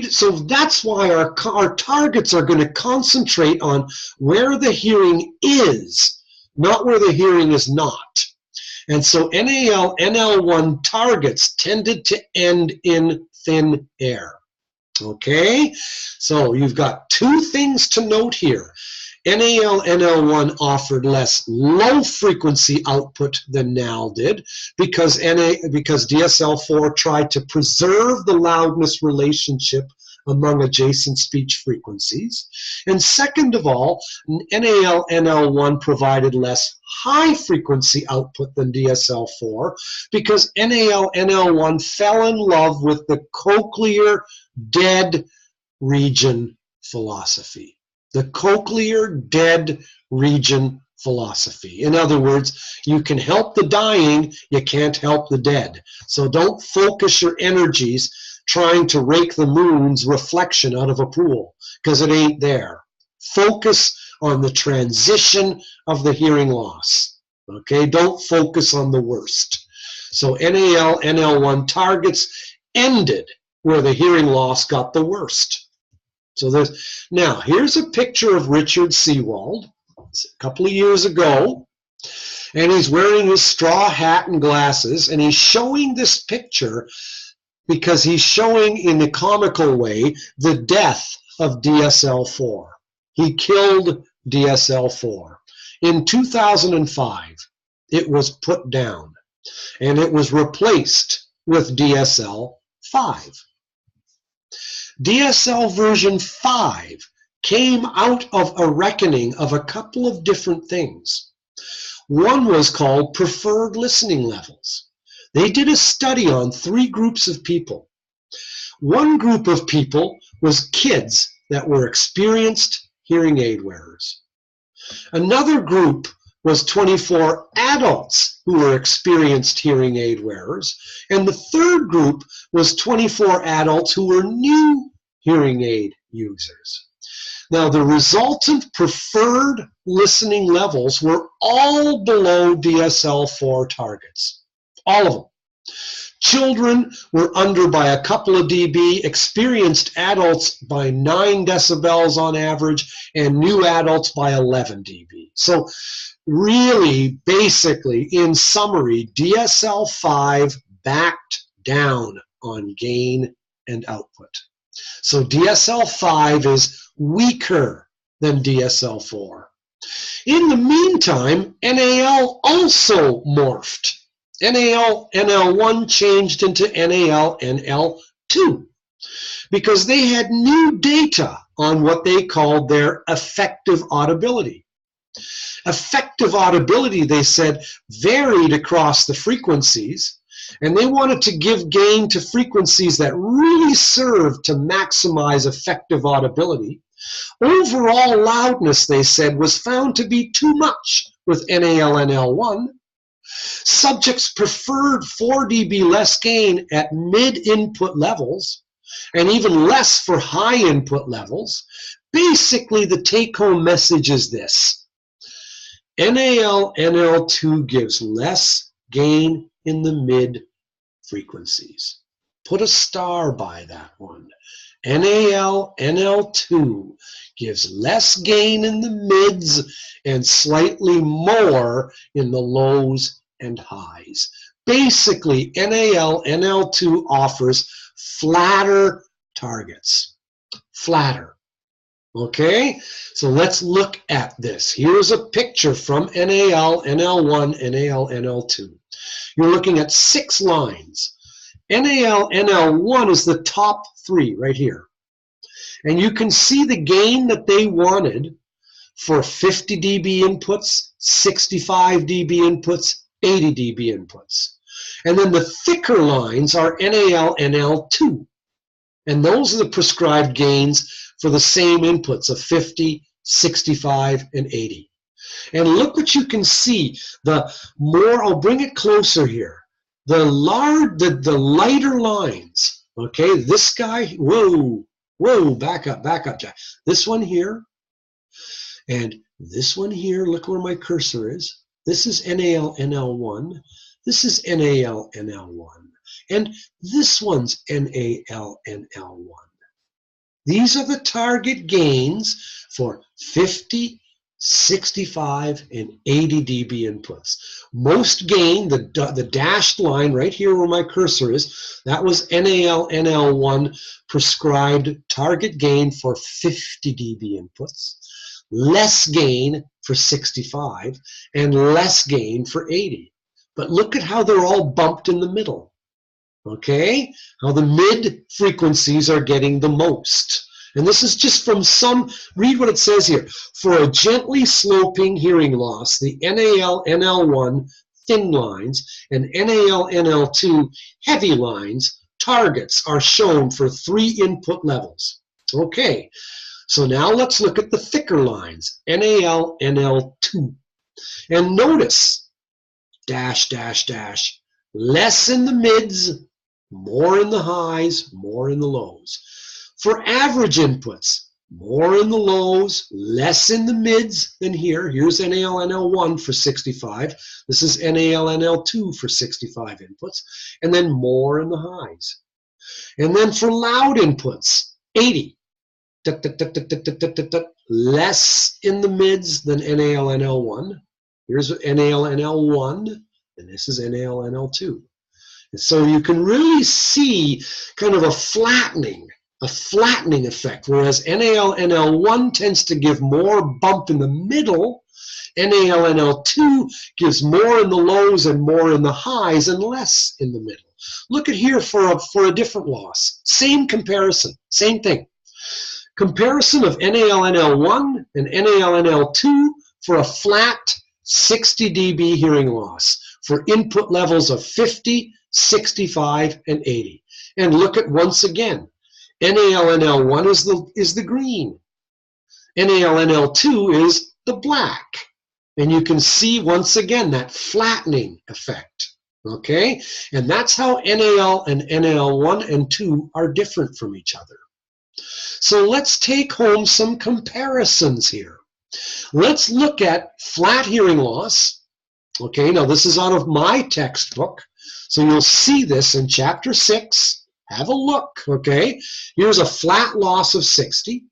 So that's why our targets are going to concentrate on where the hearing is, not where the hearing is not. And so NALNL1 targets tended to end in thin air. Okay, so you've got 2 things to note here. NALNL1 offered less low-frequency output than NAL did because DSL4 tried to preserve the loudness relationship among adjacent speech frequencies. And second of all, NALNL1 provided less high-frequency output than DSL4 because NALNL1 fell in love with the cochlear dead region philosophy. The cochlear dead region philosophy. In other words, you can help the dying, you can't help the dead. So don't focus your energies trying to rake the moon's reflection out of a pool, because it ain't there. Focus on the transition of the hearing loss. Okay, don't focus on the worst. So NALNL1 targets ended where the hearing loss got the worst. So now here's a picture of Richard Seewald a couple of years ago, and he's wearing his straw hat and glasses, and he's showing this picture because he's showing in a comical way the death of DSL4. He killed DSL4. In 2005, it was put down, and it was replaced with DSL5. DSL version 5 came out of a reckoning of a couple of different things. One was called preferred listening levels. They did a study on 3 groups of people. One group of people was kids that were experienced hearing aid wearers. Another group was 24 adults who were experienced hearing aid wearers. And the third group was 24 adults who were new hearing aid users. Now, the resultant preferred listening levels were all below DSL4 targets. All of them. Children were under by a couple of dB, experienced adults by 9 decibels on average, and new adults by 11 dB. So really, basically, in summary, DSL5 backed down on gain and output. So DSL5 is weaker than DSL4. In the meantime, NAL also morphed. NALNL1 changed into NALNL2 because they had new data on what they called their effective audibility. Effective audibility, they said, varied across the frequencies, and they wanted to give gain to frequencies that really served to maximize effective audibility. Overall loudness, they said, was found to be too much with NALNL1, Subjects preferred 4 dB less gain at mid-input levels and even less for high input levels. Basically, the take-home message is this. NAL-NL2 gives less gain in the mid frequencies. Put a star by that one. NAL-NL2 gives less gain in the mids and slightly more in the lows and highs. Basically, NAL-NL2 offers flatter targets. Flatter. Okay, so let's look at this. Here's a picture from NAL-NL1, NAL-NL2. You're looking at 6 lines. NAL-NL1 is the top 3 right here. And you can see the gain that they wanted for 50 dB inputs, 65 dB inputs, 80 dB inputs. And then the thicker lines are NAL-NL2. And those are the prescribed gains for the same inputs of 50, 65, and 80. And look what you can see. The more, I'll bring it closer here. The lighter lines, okay, this guy, whoa, back up, Jack. This one here, and this one here, look where my cursor is. This is NAL-NL1. This is NAL-NL1. And this one's NAL-NL1. These are the target gains for 50, 65, and 80 dB inputs. Most gain, the dashed line right here where my cursor is, that was NAL-NL1 prescribed target gain for 50 dB inputs, less gain for 65, and less gain for 80. But look at how they're all bumped in the middle. Okay, how the mid frequencies are getting the most. And this is just from some, read what it says here. For a gently sloping hearing loss, the NAL-NL1 thin lines and NAL-NL2 heavy lines targets are shown for 3 input levels. Okay, so now let's look at the thicker lines, NAL-NL2. And notice, dash, dash, dash, less in the mids, more in the highs, more in the lows. For average inputs, more in the lows, less in the mids than here. Here's NAL-NL1 for 65. This is NAL-NL2 for 65 inputs. And then more in the highs. And then for loud inputs, 80. Less in the mids than NAL-NL1. Here's NAL-NL1, and this is NAL-NL2. And so you can really see kind of a flattening effect, whereas NAL-NL1 tends to give more bump in the middle, NAL-NL2 gives more in the lows and more in the highs and less in the middle. Look at here for a different loss. Same comparison, same thing. Comparison of NAL-NL1 and NAL-NL2 for a flat 60 dB hearing loss for input levels of 50, 65, and 80. And look at once again, NAL-NL1 is the green. NAL-NL2 is the black. And you can see once again that flattening effect. Okay? And that's how NAL and NAL1 and 2 are different from each other. So let's take home some comparisons here. Let's look at flat hearing loss. Okay, now this is out of my textbook. So you'll see this in chapter 6. Have a look, okay? Here's a flat loss of 60.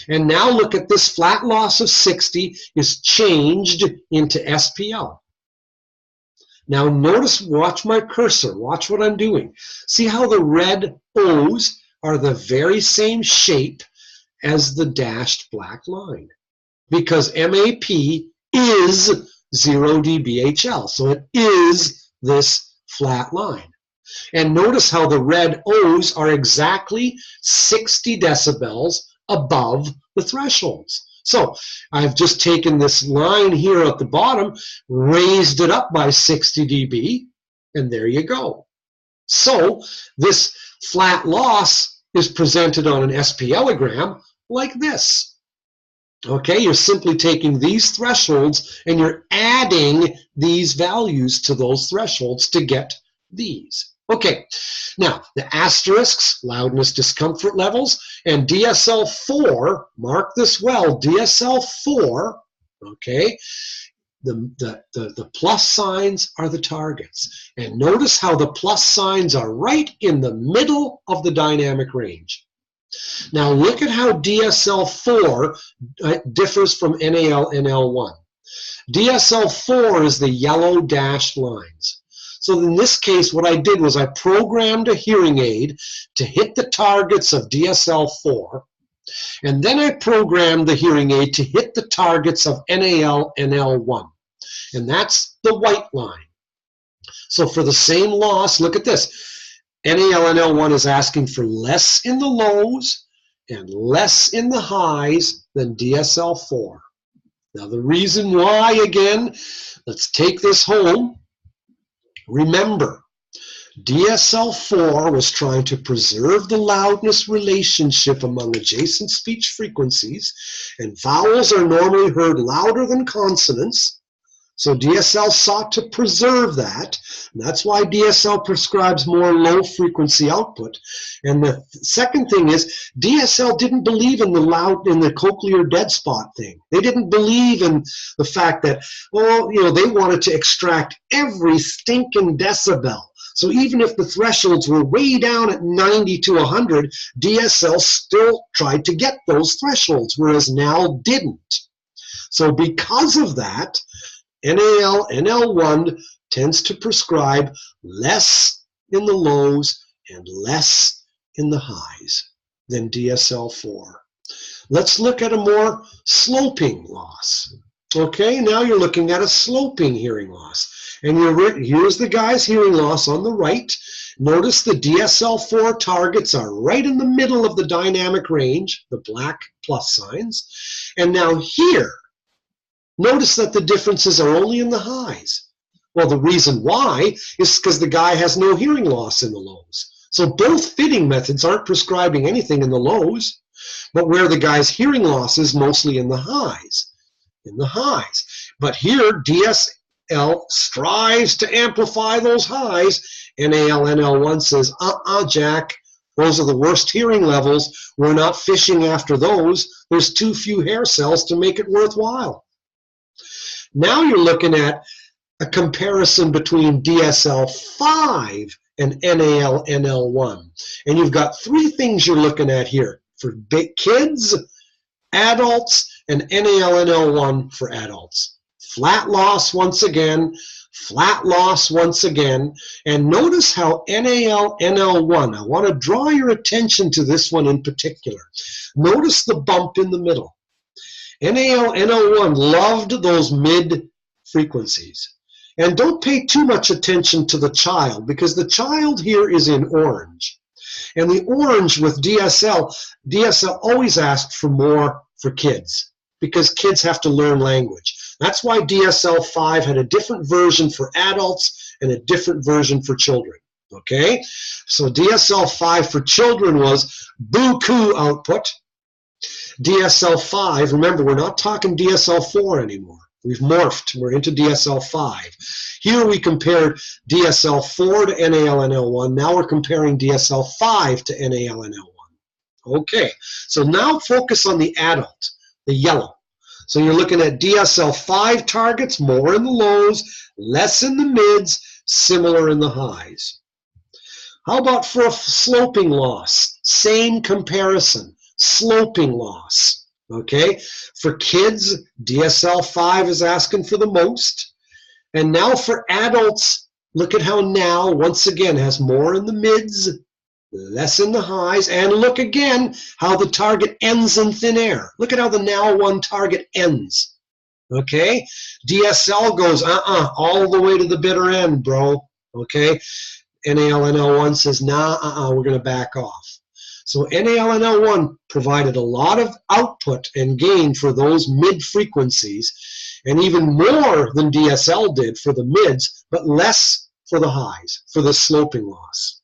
And now look at this flat loss of 60 is changed into SPL. Now notice, watch my cursor, watch what I'm doing. See how the red O's are the very same shape as the dashed black line. Because MAP is 0 dBHL, so it is this flat line. And notice how the red O's are exactly 60 decibels above the thresholds. So I've just taken this line here at the bottom, raised it up by 60 dB, and there you go. So this flat loss is presented on an SPLogram like this. Okay, you're simply taking these thresholds and you're adding these values to those thresholds to get these. Okay, now the asterisks, loudness, discomfort levels, and DSL-4, mark this well, DSL-4, okay, the plus signs are the targets. And notice how the plus signs are right in the middle of the dynamic range. Now look at how DSL-4 differs from NAL-NL1. DSL-4 is the yellow dashed lines. So in this case, what I did was I programmed a hearing aid to hit the targets of DSL-4, and then I programmed the hearing aid to hit the targets of NAL-NL1. And that's the white line. So for the same loss, look at this. NAL-NL1 is asking for less in the lows and less in the highs than DSL-4. Now the reason why, again, let's take this home. Remember, DSL-4 was trying to preserve the loudness relationship among adjacent speech frequencies, and vowels are normally heard louder than consonants. So DSL sought to preserve that, and that's why DSL prescribes more low-frequency output. And the second thing is, DSL didn't believe in the cochlear dead spot thing. They didn't believe in the fact that, well, you know, they wanted to extract every stinking decibel. So even if the thresholds were way down at 90 to 100, DSL still tried to get those thresholds, whereas NAL didn't. So because of that, NAL-NL1 tends to prescribe less in the lows and less in the highs than DSL-4. Let's look at a more sloping loss. Okay, now you're looking at a sloping hearing loss. And here's the guy's hearing loss on the right. Notice the DSL-4 targets are right in the middle of the dynamic range, the black plus signs. And now here, notice that the differences are only in the highs. Well, the reason why is because the guy has no hearing loss in the lows. So both fitting methods aren't prescribing anything in the lows, but where the guy's hearing loss is mostly in the highs. But here, DSL strives to amplify those highs. NAL-NL1 says, Jack, those are the worst hearing levels. We're not fishing after those. There's too few hair cells to make it worthwhile. Now you're looking at a comparison between DSL-5 and NAL-NL1. And you've got three things you're looking at here for kids, adults, and NAL-NL1 for adults. Flat loss once again, flat loss once again. And notice how NAL-NL1, I want to draw your attention to this one in particular. Notice the bump in the middle. NAL-NL1 loved those mid frequencies. And don't pay too much attention to the child, because the child here is in orange. And the orange with DSL always asked for more for kids, because kids have to learn language. That's why DSL-5 had a different version for adults and a different version for children. Okay? So DSL-5 for children was buku output. DSL-5, remember, we're not talking DSL-4 anymore. We've morphed. We're into DSL-5. Here we compared DSL-4 to NAL-NL1. Now we're comparing DSL-5 to NAL-NL1. Okay, so now focus on the adult, the yellow. So you're looking at DSL-5 targets, more in the lows, less in the mids, similar in the highs. How about for a sloping loss? Same comparison. Sloping loss, okay? For kids, DSL-5 is asking for the most. And now for adults, look at how now, once again, has more in the mids, less in the highs. And look again how the target ends in thin air. Look at how the NAL-1 target ends, okay? DSL goes, all the way to the bitter end, bro, okay? NAL-NL1 says, nah, we're going to back off. So NAL-NL1 provided a lot of output and gain for those mid frequencies, and even more than DSL did for the mids, but less for the highs, for the sloping loss.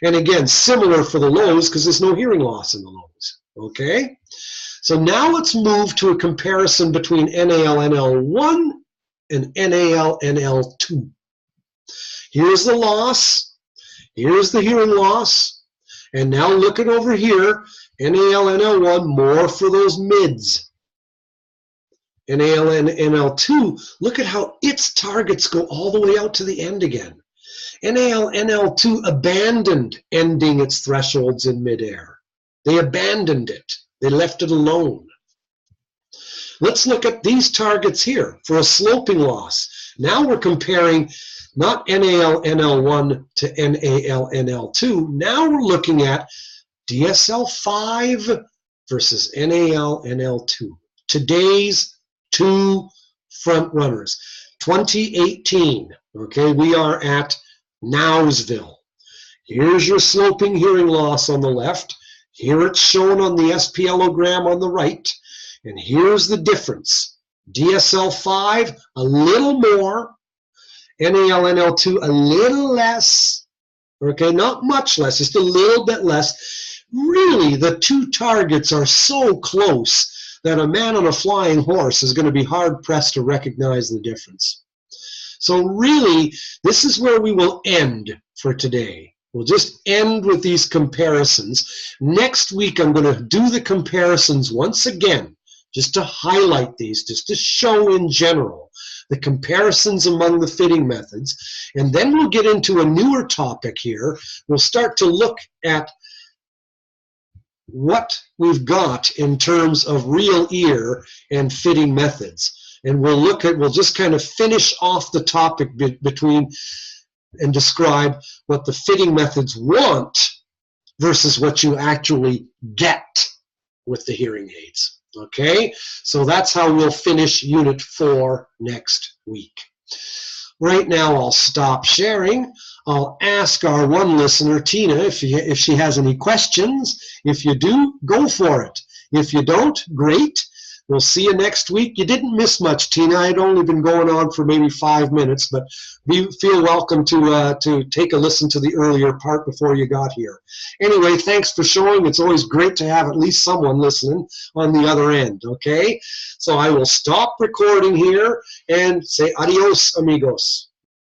And again, similar for the lows, because there's no hearing loss in the lows. Okay? So now let's move to a comparison between NAL-NL1 and NAL-NL2. Here's the loss, here's the hearing loss, and now look at over here, NAL-NL1, more for those mids. NAL-NL2, look at how its targets go all the way out to the end again. NAL-NL2 abandoned ending its thresholds in midair. They abandoned it. They left it alone. Let's look at these targets here for a sloping loss. Now we're comparing not NAL-NL1 to NAL-NL2. Now we're looking at DSL5 versus NAL-NL2. Today's two front runners. 2018, okay, we are at Nowsville. Here's your sloping hearing loss on the left. Here it's shown on the SPLogram on the right. And here's the difference. DSL5, a little more. NAL-NL2, a little less. Okay, not much less, just a little bit less. Really, the two targets are so close that a man on a flying horse is going to be hard-pressed to recognize the difference. So really, this is where we will end for today. We'll just end with these comparisons. Next week, I'm going to do the comparisons once again, just to highlight these, just to show in general the comparisons among the fitting methods. And then we'll get into a newer topic here. We'll start to look at what we've got in terms of real ear and fitting methods. And we'll just kind of finish off the topic between and describe what the fitting methods want versus what you actually get with the hearing aids. Okay, so that's how we'll finish Unit 4 next week. Right now I'll stop sharing. I'll ask our one listener, Tina, if she has any questions. If you do, go for it. If you don't, great. We'll see you next week. You didn't miss much, Tina. I'd only been going on for maybe 5 minutes, but feel welcome to take a listen to the earlier part before you got here. Anyway, thanks for showing. It's always great to have at least someone listening on the other end, okay? So I will stop recording here and say adios, amigos.